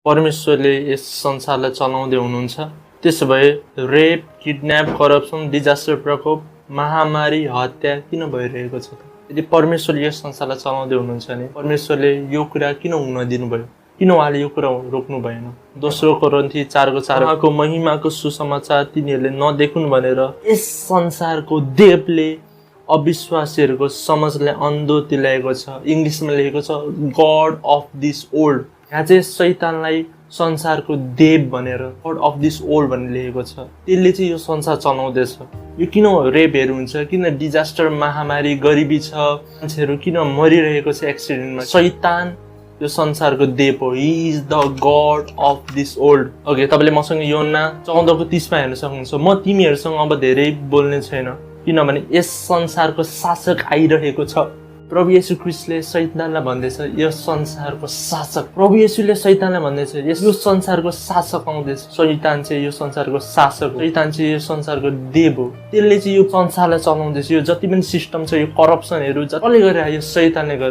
परमेश्वरले यस संसारलाई चलाउँदै हुनुहुन्छ। त्यसो भए रेप, किडन्याप, करप्सन, डिजास्टर, प्रकोप, महामारी, हत्या किन भइरहेको छ त? यदि परमेश्वरले यस संसारलाई चलाउँदै हुनुहुन्छ भने परमेश्वरले यो कुरा किन हुन दिनुभयो? किन उहाँले यो कुरा रोक्नु भएन? दोस्रो कोरिन्थी 4:4 महिमाको सुसमाचार तिनीहरूले नदेखुन् भनेर यस संसारको देवले अविश्वासीहरूको समझलाई अन्धो तुल्याएको छ। इङ्ग्लिसमा लेखेको छ गड अफ दिस ओल्ड। यहाँ चाहिँ शैतानलाई संसारको देव भनेर गड अफ दिस ओल्ड भनेर लेखेको छ। त्यसले चाहिँ यो संसार चलाउँदैछ। यो किन रेपहरू हुन्छ, किन डिजास्टर, महामारी, गरिबी छ, मान्छेहरू किन मरिरहेको छ एक्सिडेन्टमा? शैतान यो संसारको देव हो। He is the god of this world. Okay, तपाईँले मसँग योहन्ना 14:30 हेर्न सक्नुहुन्छ। म तिमीहरूसँग अब धेरै बोल्ने छैन किनभने यस संसारको शासक आइरहेको छ। प्रभु येशू ख्रीष्टले शैतानलाई भन्दैछ यो संसारको शासक। प्रभु येशूले शैतानलाई भन्दैछ यो संसारको शासक आउँदैछ। शैतान चाहिँ यो संसारको शासक हो। शैतान चाहिँ यो संसारको देव हो। त्यसले चाहिँ यो संसारलाई चलाउँदैछ। यो जति पनि सिस्टम छ, यो करप्सनहरू जसले गरेर यो शैतानले गर्छ।